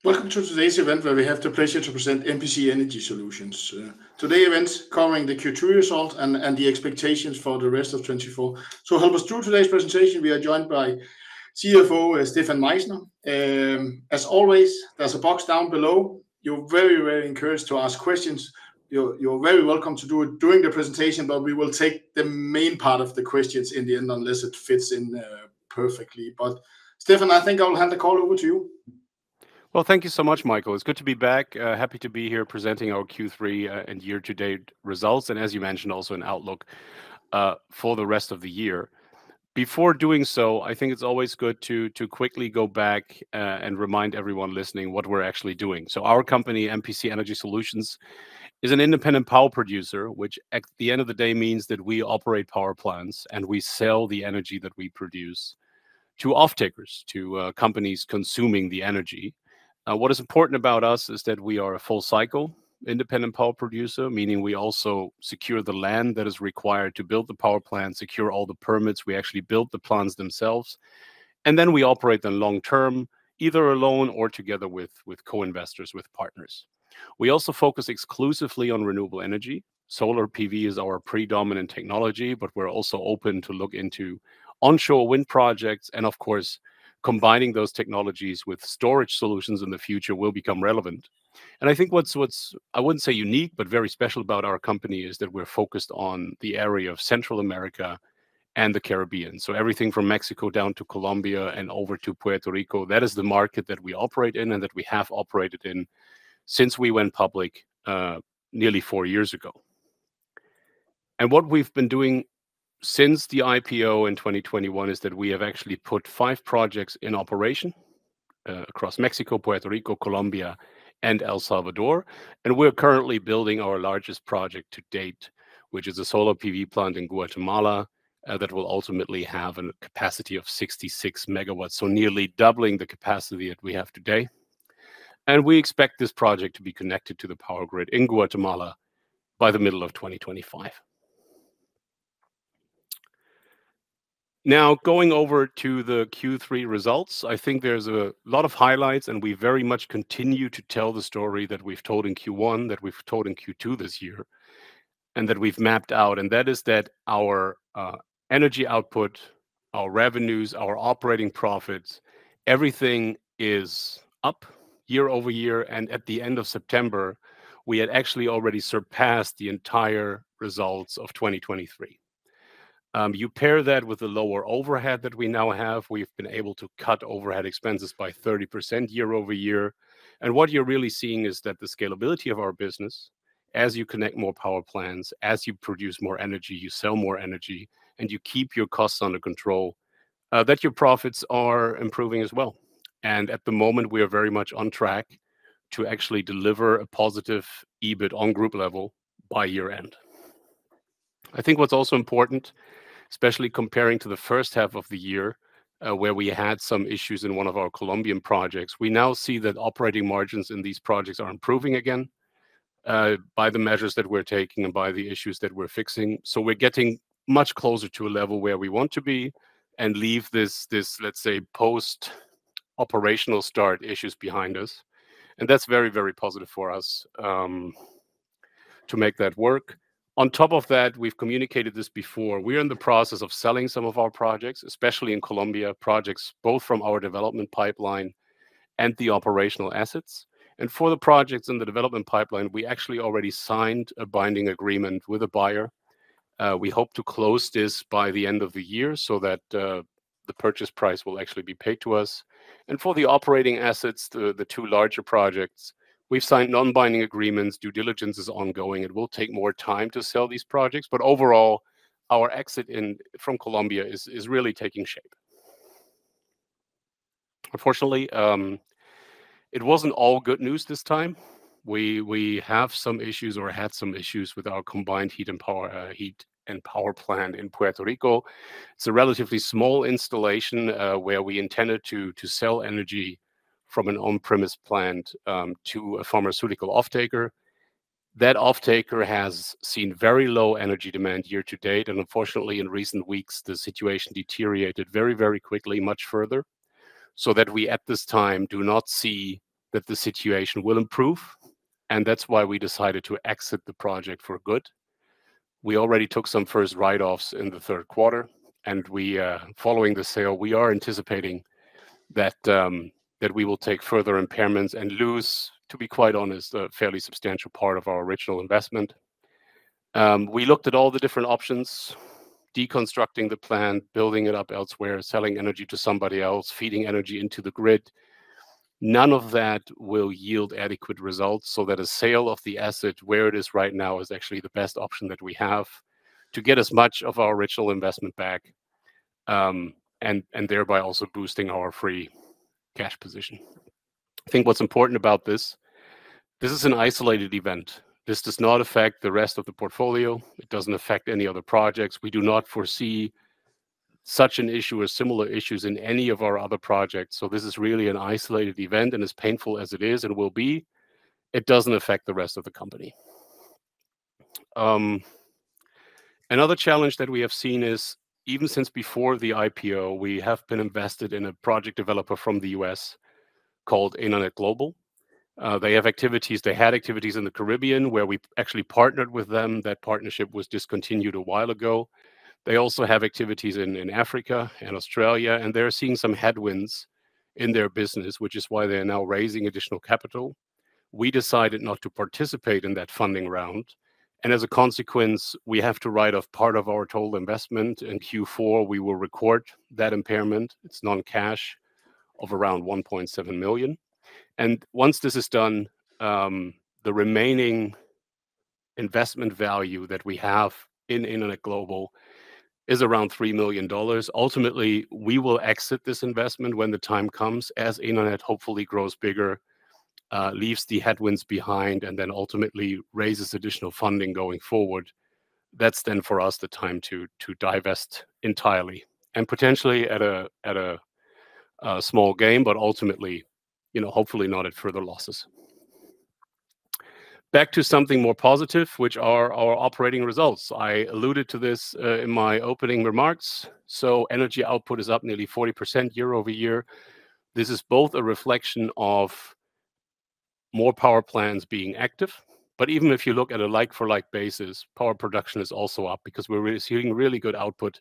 Welcome to today's event where we have the pleasure to present MPC Energy Solutions. Today's event covering the Q2 result and the expectations for the rest of 24. So help us through today's presentation. We are joined by CFO Stefan Meisner. As always, there's a box down below. You're very, very encouraged to ask questions. You're very welcome to do it during the presentation, but we will take the main part of the questions in the end unless it fits in perfectly. But Stefan, I think I will hand the call over to you. Well, thank you so much, Michael. It's good to be back. Happy to be here presenting our Q3 and year-to-date results, and as you mentioned, also an outlook for the rest of the year. Before doing so, I think it's always good to quickly go back and remind everyone listening what we're actually doing. So our company, MPC Energy Solutions, is an independent power producer, which at the end of the day means that we operate power plants and we sell the energy that we produce to off-takers, to companies consuming the energy. What is important about us is that we are a full cycle independent power producer, meaning we also secure the land that is required to build the power plant, secure all the permits, we actually build the plants themselves, and then we operate them long term, either alone or together with co-investors, with partners. We also focus exclusively on renewable energy. Solar PV is our predominant technology, but we're also open to look into onshore wind projects, and of course, combining those technologies with storage solutions in the future will become relevant. And I think what's I wouldn't say unique, but very special about our company is that we're focused on the area of Central America and the Caribbean. So everything from Mexico down to Colombia and over to Puerto Rico, that is the market that we operate in and that we have operated in since we went public nearly 4 years ago. And what we've been doing since the IPO in 2021 is that we have actually put 5 projects in operation across Mexico, Puerto Rico, Colombia, and El Salvador. And we're currently building our largest project to date, which is a solar PV plant in Guatemala that will ultimately have a capacity of 66 megawatts, so nearly doubling the capacity that we have today. And we expect this project to be connected to the power grid in Guatemala by the middle of 2025. Now, going over to the Q3 results, I think there's a lot of highlights, and we very much continue to tell the story that we've told in Q1, that we've told in Q2 this year, and that we've mapped out, and that is that our energy output, our revenues, our operating profits, everything is up year over year, and at the end of September, we had actually already surpassed the entire results of 2023. You pair that with the lower overhead that we now have, we've been able to cut overhead expenses by 30% year over year. And what you're really seeing is that the scalability of our business, as you connect more power plants, as you produce more energy, you sell more energy, and you keep your costs under control, that your profits are improving as well. And at the moment, we are very much on track to actually deliver a positive EBIT on group level by year end. I think what's also important, especially comparing to the first half of the year, where we had some issues in one of our Colombian projects, we now see that operating margins in these projects are improving again by the measures that we're taking and by the issues that we're fixing. So we're getting much closer to a level where we want to be and leave this let's say, post-operational start issues behind us. And that's very, very positive for us to make that work. On top of that, we've communicated this before. We're in the process of selling some of our projects, especially in Colombia, projects both from our development pipeline and the operational assets. And for the projects in the development pipeline, we actually already signed a binding agreement with a buyer. We hope to close this by the end of the year so that the purchase price will actually be paid to us. And for the operating assets, the 2 larger projects, we've signed non-binding agreements, due diligence is ongoing. It will take more time to sell these projects, but overall, our exit from Colombia is really taking shape. Unfortunately, it wasn't all good news this time. We have some issues or had some issues with our combined heat and power plant in Puerto Rico. It's a relatively small installation where we intended to sell energy from an on-premise plant to a pharmaceutical off-taker. That off-taker has seen very low energy demand year to date, and unfortunately in recent weeks the situation deteriorated very, very quickly, much further, so that we at this time do not see that the situation will improve, and that's why we decided to exit the project for good. We already took some first write-offs in the third quarter, and we, following the sale, we are anticipating that that we will take further impairments and lose, to be quite honest, a fairly substantial part of our original investment. We looked at all the different options, deconstructing the plant, building it up elsewhere, selling energy to somebody else, feeding energy into the grid. None of that will yield adequate results, so that a sale of the asset where it is right now is actually the best option that we have to get as much of our original investment back, and thereby also boosting our free cash position. I think what's important about this is an isolated event. This does not affect the rest of the portfolio. It doesn't affect any other projects. We do not foresee such an issue or similar issues in any of our other projects. So this is really an isolated event, and as painful as it is and will be, it doesn't affect the rest of the company. Another challenge that we have seen is, even since before the IPO, we have been invested in a project developer from the US called Indholdet Global. They had activities in the Caribbean where we actually partnered with them. That partnership was discontinued a while ago. They also have activities in Africa and Australia, and they're seeing some headwinds in their business, which is why they're now raising additional capital. We decided not to participate in that funding round, and as a consequence, we have to write off part of our total investment. In Q4, we will record that impairment. It's non-cash of around 1.7 million. And once this is done, the remaining investment value that we have in Indholdet Global is around $3 million. Ultimately, we will exit this investment when the time comes, as Indholdet hopefully grows bigger, leaves the headwinds behind, and then ultimately raises additional funding going forward. That's then for us the time to divest entirely, and potentially at a small gain, but ultimately, hopefully not at further losses. Back to something more positive, which are our operating results. I alluded to this in my opening remarks. So energy output is up nearly 40% year over year. This is both a reflection of more power plants being active, but even if you look at a like-for-like basis, power production is also up because we're receiving really good output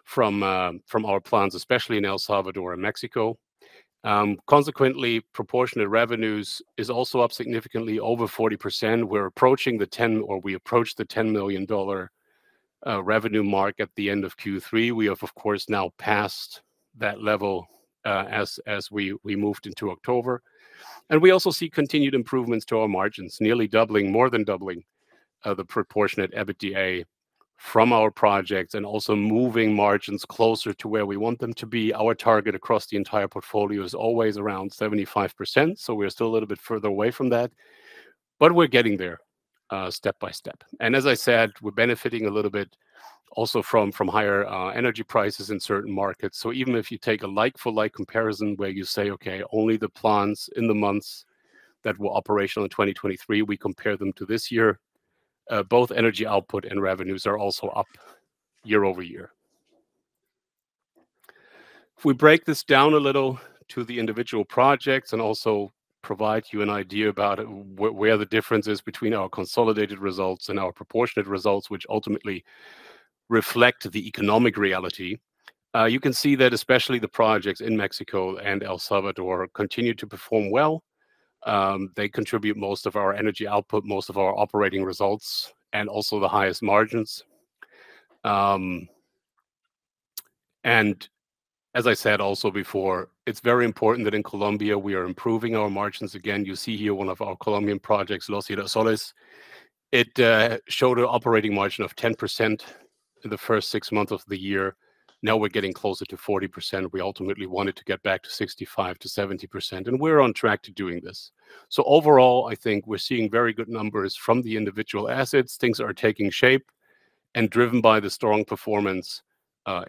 from our plants, especially in El Salvador and Mexico. Consequently, proportionate revenues is also up significantly, over 40%. We approached the $10 million revenue mark at the end of Q3. We have, of course, now passed that level as we moved into October. And we also see continued improvements to our margins, more than doubling the proportionate EBITDA from our projects, and also moving margins closer to where we want them to be. Our target across the entire portfolio is always around 75%, so we're still a little bit further away from that, but we're getting there step by step. And as I said, we're benefiting a little bit also from higher energy prices in certain markets. So even if you take a like-for-like comparison where you say, okay, only the plants in the months that were operational in 2023, we compare them to this year, both energy output and revenues are also up year over year. If we break this down a little to the individual projects and also provide you an idea about where the difference is between our consolidated results and our proportionate results, which ultimately reflect the economic reality, you can see that especially the projects in Mexico and El Salvador continue to perform well. They contribute most of our energy output, most of our operating results, and also the highest margins. And as I said also before, it's very important that in Colombia we are improving our margins again. You see here one of our Colombian projects, Los Girasoles. It showed an operating margin of 10% in the first 6 months of the year. Now we're getting closer to 40%. We ultimately wanted to get back to 65 to 70%, and we're on track to doing this. So overall, I think we're seeing very good numbers from the individual assets. Things are taking shape, and driven by the strong performance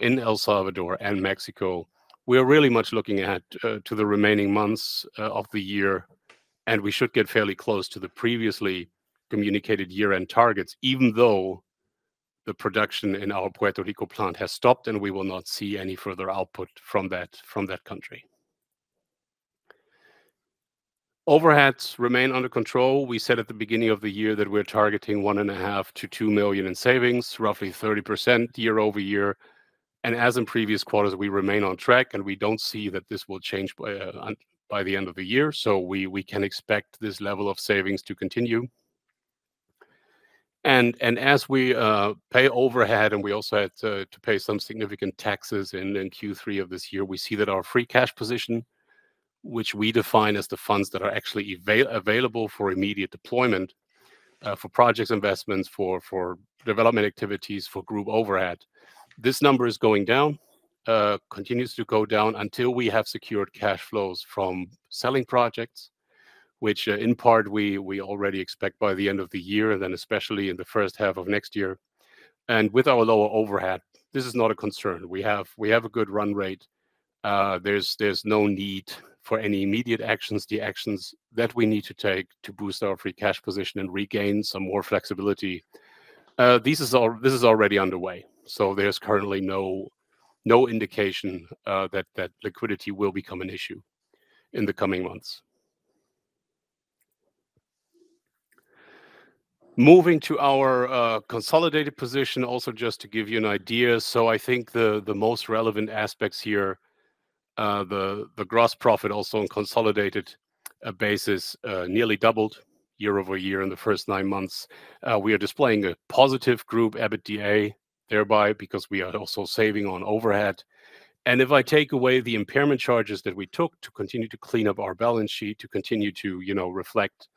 in El Salvador and Mexico, we are really much looking at to the remaining months of the year, and we should get fairly close to the previously communicated year-end targets, even though the production in our Puerto Rico plant has stopped, and we will not see any further output from that country. Overheads remain under control. We said at the beginning of the year that we're targeting 1.5 to 2 million in savings, roughly 30% year over year. And as in previous quarters, we remain on track, and we don't see that this will change by the end of the year. So we can expect this level of savings to continue. And as we pay overhead, and we also had to pay some significant taxes in Q3 of this year, we see that our free cash position, which we define as the funds that are actually available for immediate deployment, for projects, investments, for development activities, for group overhead. This number is going down, continues to go down until we have secured cash flows from selling projects, which in part we already expect by the end of the year, and then especially in the first half of next year. And with our lower overhead, this is not a concern. We have a good run rate. There's no need for any immediate actions. The actions that we need to take to boost our free cash position and regain some more flexibility, this is already underway. So there's currently no indication that liquidity will become an issue in the coming months. Moving to our consolidated position, also just to give you an idea. So I think the most relevant aspects here, the gross profit also on consolidated basis nearly doubled year over year in the first 9 months. We are displaying a positive group EBITDA thereby, because we are also saving on overhead. And if I take away the impairment charges that we took to continue to clean up our balance sheet, to continue to reflect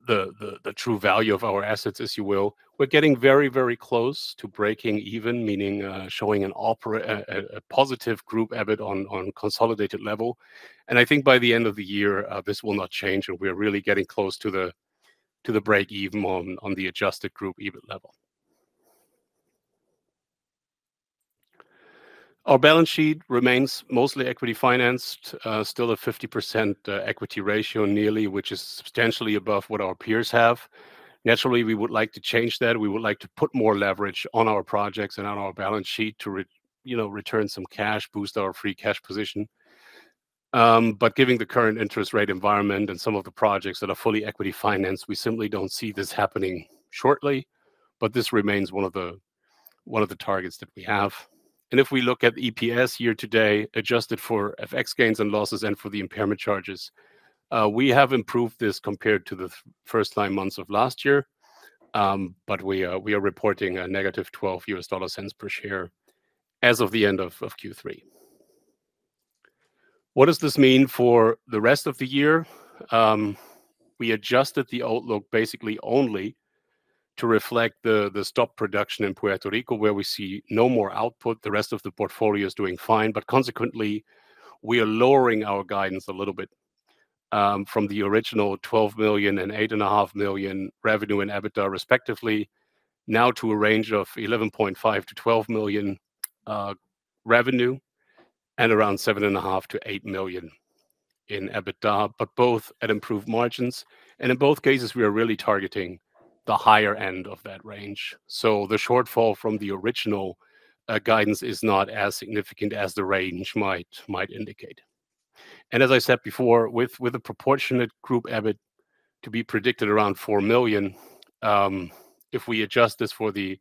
the true value of our assets, as you will, we're getting very, very close to breaking even, meaning showing a positive group EBIT on consolidated level. And I think by the end of the year, this will not change, and we're really getting close to the break even on the adjusted group EBIT level. Our balance sheet remains mostly equity financed, still a 50% equity ratio nearly, which is substantially above what our peers have. Naturally, we would like to change that. We would like to put more leverage on our projects and on our balance sheet to return some cash, boost our free cash position. But given the current interest rate environment and some of the projects that are fully equity financed, we simply don't see this happening shortly. But this remains one of the targets that we have. And if we look at EPS year to date, adjusted for FX gains and losses and for the impairment charges, we have improved this compared to the first 9 months of last year. But we are reporting a negative $0.12 per share as of the end of Q3. What does this mean for the rest of the year? We adjusted the outlook basically only to reflect the stop production in Puerto Rico, where we see no more output. The rest of the portfolio is doing fine, but consequently, we are lowering our guidance a little bit from the original 12 million and 8.5 million revenue and EBITDA respectively, now to a range of 11.5 to 12 million revenue and around 7.5 to 8 million in EBITDA, but both at improved margins. And in both cases, we are really targeting the higher end of that range. So the shortfall from the original guidance is not as significant as the range might indicate. And as I said before, with a proportionate group EBIT to be predicted around 4 million, if we adjust this for the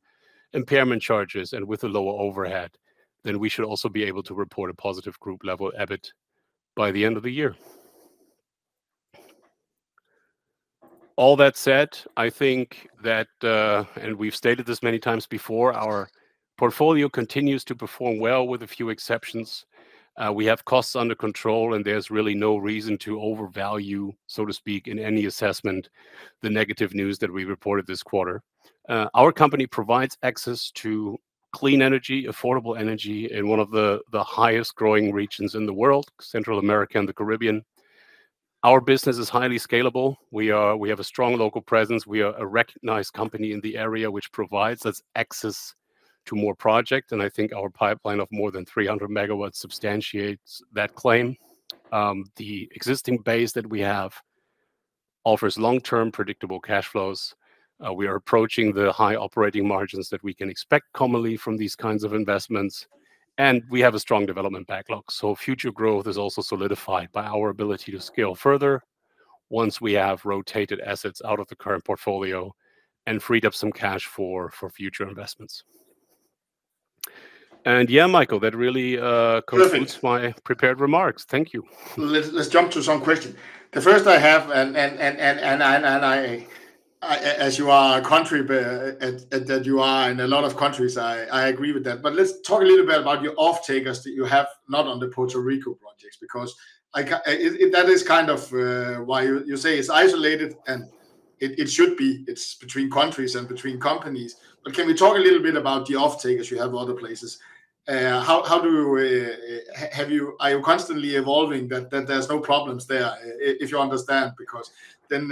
impairment charges and with a lower overhead, then we should also be able to report a positive group level EBIT by the end of the year. All that said, I think that, and we've stated this many times before, our portfolio continues to perform well with a few exceptions. We have costs under control, and there's really no reason to overvalue, so to speak, in any assessment, the negative news that we reported this quarter. Our company provides access to clean energy, affordable energy in one of the highest growing regions in the world, Central America and the Caribbean. Our business is highly scalable. We have a strong local presence. We are a recognized company in the area, which provides us access to more projects. And I think our pipeline of more than 300 megawatts substantiates that claim. The existing base that we have offers long-term predictable cash flows. We are approaching the high operating margins that we can expect commonly from these kinds of investments. And we have a strong development backlog. So future growth is also solidified by our ability to scale further once we have rotated assets out of the current portfolio and freed up some cash for future investments. And yeah, Michael, that really concludes my prepared remarks. Thank you. Let's jump to some questions. The first I have, and I as you are a country that you are in a lot of countries, I agree with that. But let's talk a little bit about your off-takers that you have not on the Puerto Rico projects, because that is kind of why you say it's isolated, and it should be. It's between countries and between companies. But can we talk a little bit about the off-takers you have other places? How do you are you constantly evolving that there's no problems there, if you understand? Because then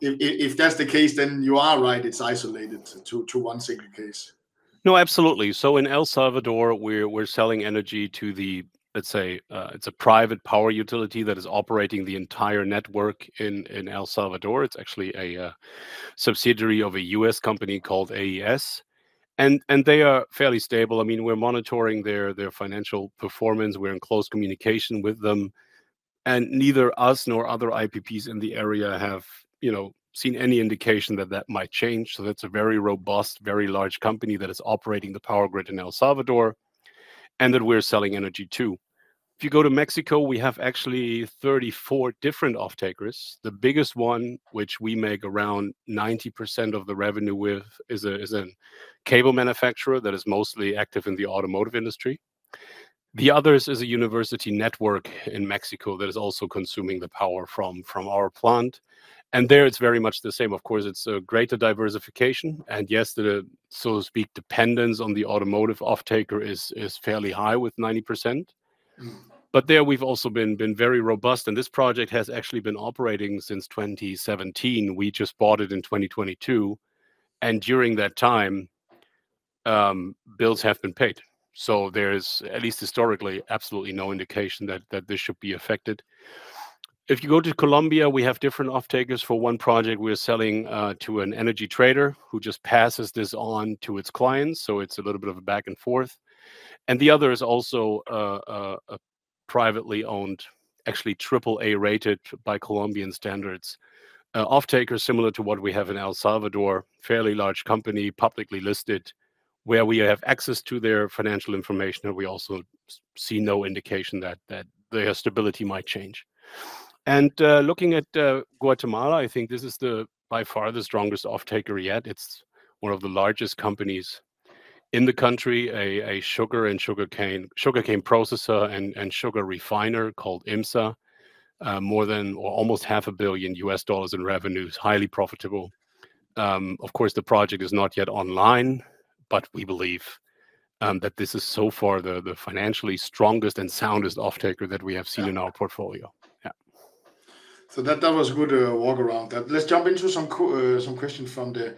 if that's the case, then you are right, it's isolated to one single case. No, absolutely. So in El Salvador, we're selling energy to the, let's say, it's a private power utility that is operating the entire network in El Salvador. It's actually a subsidiary of a US company called AES. And they are fairly stable. I mean, we're monitoring their financial performance. We're in close communication with them. And neither us nor other IPPs in the area have, seen any indication that might change. So that's a very robust, very large company that is operating the power grid in El Salvador and that we're selling energy to. If you go to Mexico, we have actually 34 different off-takers. The biggest one, which we make around 90% of the revenue with, is a cable manufacturer that is mostly active in the automotive industry. The others is a university network in Mexico that is also consuming the power from our plant. And there it's very much the same. Of course, it's a greater diversification. And yes, the, so to speak, dependence on the automotive off-taker is fairly high with 90%. But there we've also been very robust. And this project has actually been operating since 2017. We just bought it in 2022. And during that time, bills have been paid. So there's, at least historically, absolutely no indication that this should be affected. If you go to Colombia, we have different off-takers. For one project, we're selling to an energy trader who just passes this on to its clients. So it's a little bit of a back and forth. And the other is also a privately owned, actually AAA rated by Colombian standards, off-taker similar to what we have in El Salvador, fairly large company, publicly listed, where we have access to their financial information, and we also see no indication that their stability might change. And looking at Guatemala, I think this is by far the strongest off-taker yet. It's one of the largest companies in the country, a sugar and sugarcane processor and sugar refiner called IMSA, more than or almost $500 million in revenues, highly profitable. Of course, the project is not yet online, but we believe that this is so far the financially strongest and soundest off-taker that we have seen in our portfolio. Yeah. So that was a good walk around that. Let's jump into some questions from the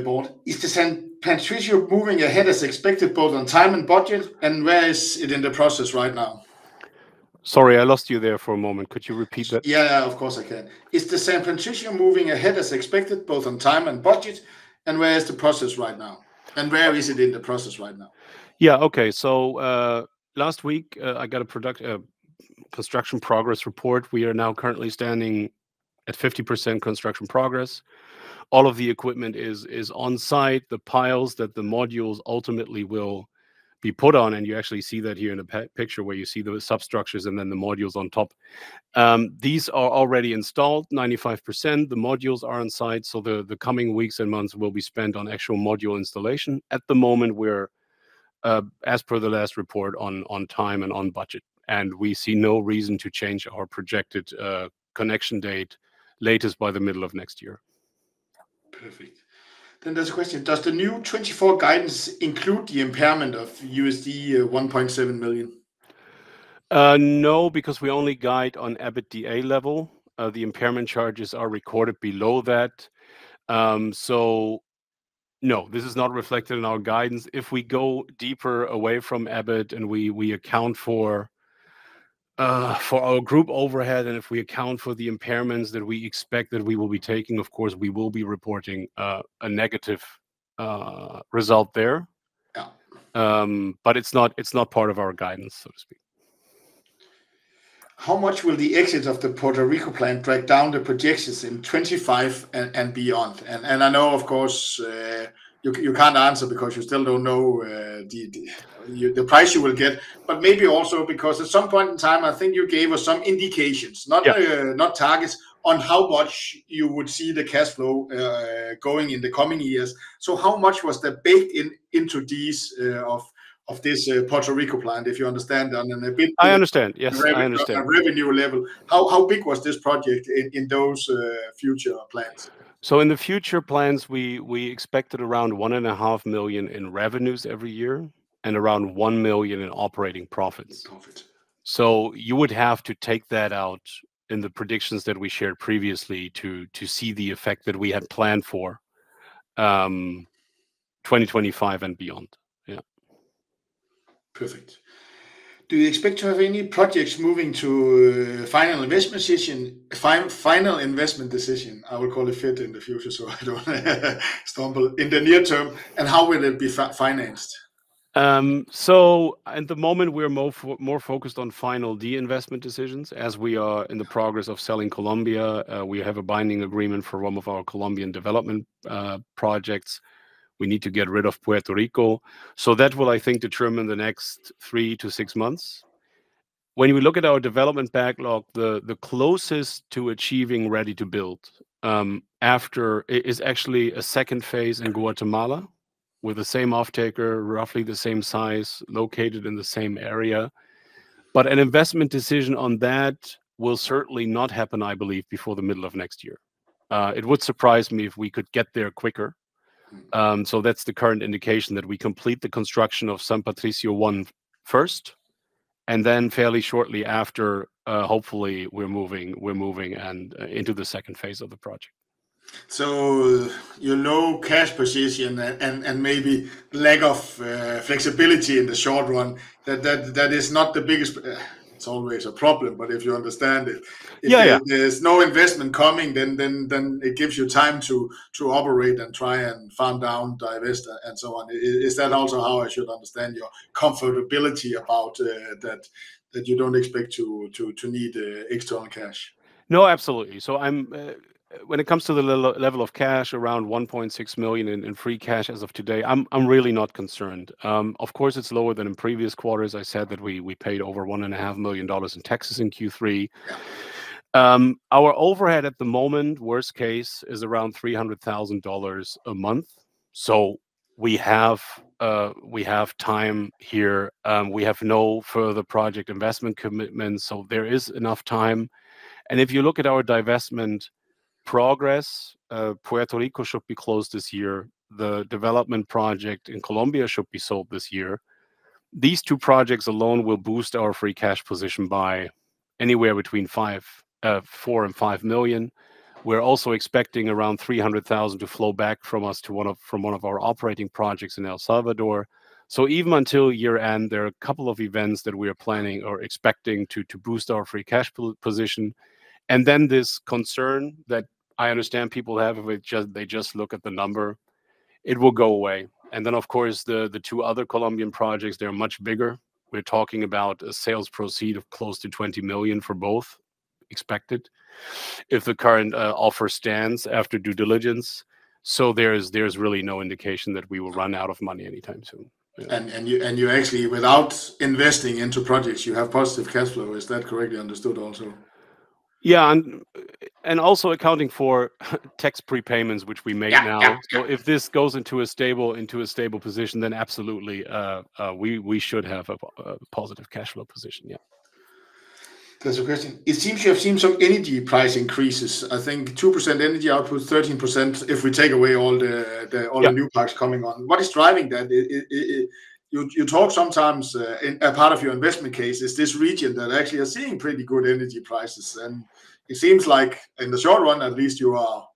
board. Is the San Patricio moving ahead as expected, both on time and budget? And where is it in the process right now? Sorry, I lost you there for a moment. Could you repeat that? Yeah, of course I can. Is the San Patricio moving ahead as expected, both on time and budget? And where is the process right now? And where is it in the process right now? Yeah, okay. So last week I got a construction progress report. We are now currently standing at 50% construction progress. All of the equipment is on site. The piles that the modules ultimately will be put on, and you actually see that here in the picture where you see the substructures and then the modules on top. These are already installed, 95%. The modules are on site, so the coming weeks and months will be spent on actual module installation. At the moment, we're, as per the last report, on time and on budget, and we see no reason to change our projected connection date, latest by the middle of next year. Perfect. Then there's a question. Does the new 24 guidance include the impairment of USD 1.7 million? No, because we only guide on EBITDA level. The impairment charges are recorded below that. So no, this is not reflected in our guidance. If we go deeper away from EBIT and we account for our group overhead, and if we account for the impairments that we expect that we will be taking, of course, we will be reporting a negative result there. Yeah. but it's not part of our guidance, so to speak. How much will the exit of the Puerto Rico plant drag down the projections in 25 and beyond? And I know, of course, you can't answer because you still don't know the price you will get, but maybe also because at some point in time, I think you gave us some indications, not targets, on how much you would see the cash flow going in the coming years. So how much was that baked into these of this Puerto Rico plant, if you understand, and a bit. I understand. Yes, I understand. Revenue level. How big was this project in those future plans? So in the future plans, we expected around 1.5 million in revenues every year and around 1 million in operating profits. So you would have to take that out in the predictions that we shared previously to see the effect that we had planned for 2025 and beyond. Yeah. Perfect. Do you expect to have any projects moving to final investment decision? I will call it FID in the future, so I don't stumble in the near term. And how will it be financed? So at the moment, we're more focused on final de-investment decisions, as we are in the progress of selling Colombia. We have a binding agreement for one of our Colombian development projects. We need to get rid of Puerto Rico. So that will, I think, determine the next 3 to 6 months. When we look at our development backlog, the closest to achieving ready to build after is actually a second phase in Guatemala with the same off-taker, roughly the same size, located in the same area. But an investment decision on that will certainly not happen, I believe, before the middle of next year. It would surprise me if we could get there quicker. So that's the current indication, that we complete the construction of San Patricio 1 first, and then fairly shortly after, hopefully we're moving and into the second phase of the project. So your low cash position and maybe lack of flexibility in the short run, that is not the biggest. It's always a problem, but if you understand it, if there's no investment coming, then it gives you time to operate and try and farm down, divest, and so on. Is that also how I should understand your comfortability about that you don't expect to need external cash? No, absolutely. So when it comes to the level of cash, around 1.6 million in free cash as of today, I'm really not concerned. Of course, it's lower than in previous quarters. I said that we paid over $1.5 million in taxes in Q3. Our overhead at the moment, worst case, is around $300,000 a month. So we have time here. We have no further project investment commitments, so there is enough time. And if you look at our divestment progress, Puerto Rico should be closed this year. The development project in Colombia should be sold this year. These two projects alone will boost our free cash position by anywhere between 4 and 5 million. We're also expecting around 300,000 to flow back from us to from one of our operating projects in El Salvador. So even until year end, there are a couple of events that we are planning or expecting to boost our free cash position. And then this concern that I understand people have, if they just look at the number, it will go away. And then, of course, the two other Colombian projects, they're much bigger. We're talking about a sales proceed of close to 20 million for both expected, if the current offer stands after due diligence. So there's really no indication that we will run out of money anytime soon. Yeah. And you actually, without investing into projects, you have positive cash flow. Is that correctly understood also? Yeah, and also accounting for tax prepayments, which we make now. So if this goes into a stable position, then absolutely, we should have a positive cash flow position. Yeah. That's a question. It seems you have seen some energy price increases. I think 2% energy output, 13% if we take away all the new parks coming on. What is driving that? You talk sometimes in a part of your investment case is this region that actually are seeing pretty good energy prices, and it seems like in the short run at least you are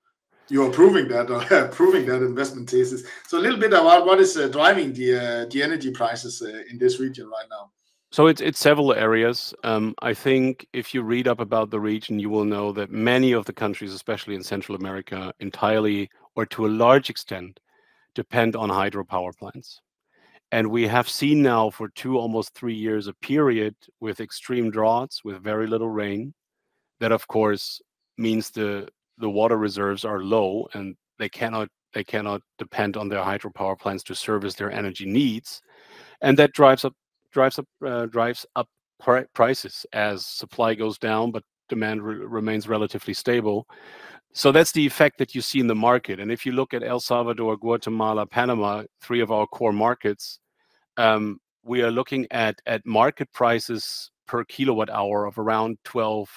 proving that or proving that investment thesis. So a little bit about what is driving the energy prices in this region right now. So it's several areas. I think if you read up about the region, you will know that many of the countries, especially in Central America, entirely or to a large extent depend on hydropower plants. And we have seen now for almost 3 years, a period with extreme droughts, with very little rain. That, of course, means the water reserves are low, and they cannot depend on their hydropower plants to service their energy needs, and that drives up prices as supply goes down, but demand remains relatively stable. So that's the effect that you see in the market. And if you look at El Salvador, Guatemala, Panama, 3 of our core markets, we are looking at market prices per kilowatt hour of around $12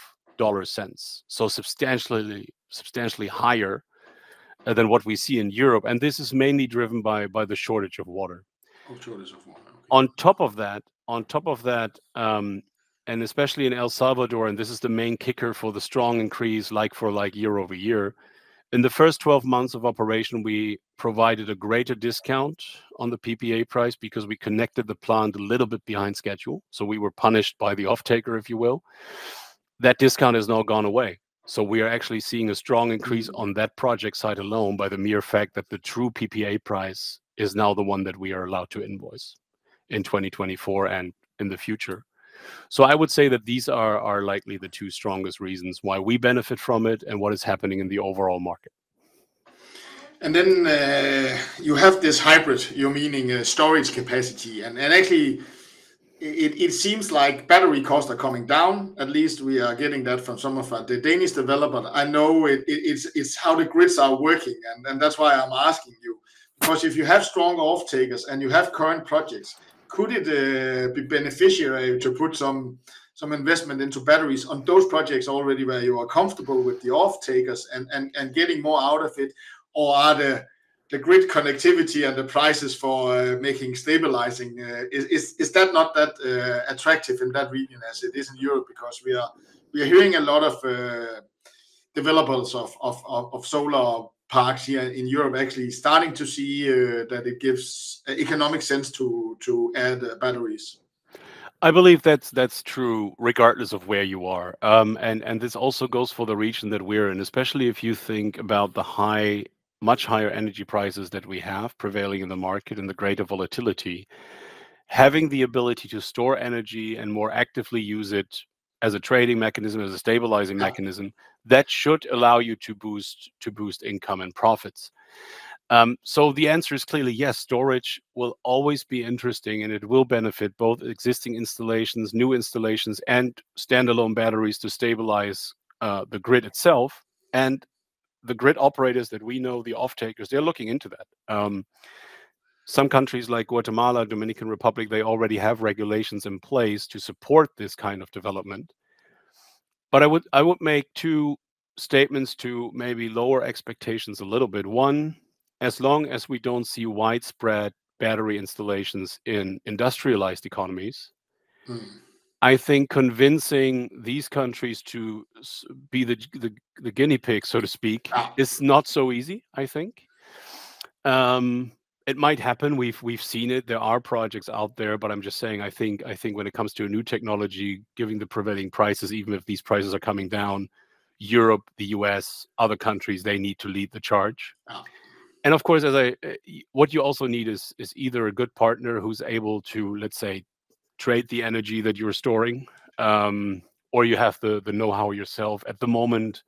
cents, so substantially higher than what we see in Europe, and this is mainly driven by the shortage of water. Shortage of water. Okay. On top of that, and especially in El Salvador, and this is the main kicker for the strong increase, like for like year over year. In the first 12 months of operation, we provided a greater discount on the PPA price because we connected the plant a little bit behind schedule. So we were punished by the off-taker, if you will. That discount has now gone away. So we are actually seeing a strong increase on that project side alone by the mere fact that the true PPA price is now the one that we are allowed to invoice in 2024 and in the future. So I would say that these are likely the 2 strongest reasons why we benefit from it and what is happening in the overall market. And then you have this hybrid, you're meaning storage capacity, and actually it seems like battery costs are coming down. At least we are getting that from some of the Danish developers. I know it's how the grids are working, and that's why I'm asking you. Because if you have strong off-takers and you have current projects, could it be beneficial to put some investment into batteries on those projects already where you are comfortable with the off-takers and getting more out of it? Or are the grid connectivity and the prices for making stabilizing, is that not that attractive in that region as it is in Europe? Because we are hearing a lot of developers of solar parks here in Europe actually starting to see that it gives economic sense to add batteries. I believe that's true regardless of where you are, and this also goes for the region that we're in, especially if you think about the much higher energy prices that we have prevailing in the market and the greater volatility. Having the ability to store energy and more actively use it as a trading mechanism, as a stabilizing mechanism, that should allow you to boost income and profits. So the answer is clearly yes. Storage will always be interesting, and it will benefit both existing installations, new installations, and standalone batteries to stabilize the grid itself. And the grid operators that we know, the off-takers, they're looking into that. Some countries like Guatemala, Dominican Republic, they already have regulations in place to support this kind of development. But I would make 2 statements to maybe lower expectations a little bit. One, as long as we don't see widespread battery installations in industrialized economies, I think convincing these countries to be the guinea pig, so to speak, is not so easy, I think. It might happen. We've seen it. There are projects out there, but I'm just saying, I think when it comes to a new technology, giving the prevailing prices, even if these prices are coming down, Europe, the US, other countries, they need to lead the charge. And of course, what you also need is either a good partner who's able to, let's say, trade the energy that you're storing, or you have the know-how yourself. At the moment,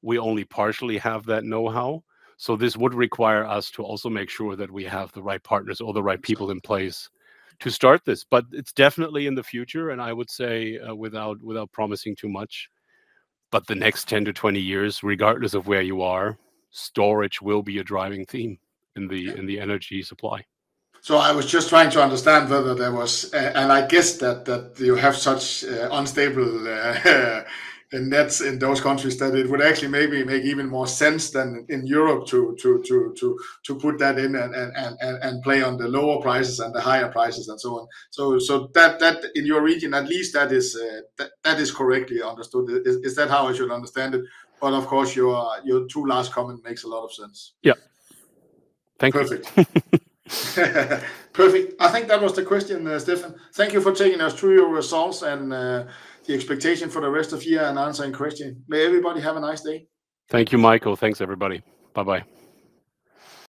we only partially have that know-how. So this would require us to also make sure that we have the right partners or the right people in place to start this. But it's definitely in the future, and I would say without promising too much, but the next 10 to 20 years, regardless of where you are, storage will be a driving theme in the energy supply. So I was just trying to understand whether there was, and I guess that you have such unstable nets in those countries that it would actually maybe make even more sense than in Europe to put that in and play on the lower prices and the higher prices and so on. So that in your region, at least that is correctly understood. Is that how I should understand it? But of course, your 2 last comment makes a lot of sense. Yeah. Thank you. Perfect. Perfect. I think that was the question, Stefan. Thank you for taking us through your results and the expectation for the rest of the year and answering questions. May everybody have a nice day. Thank you, Michael. Thanks, everybody. Bye-bye.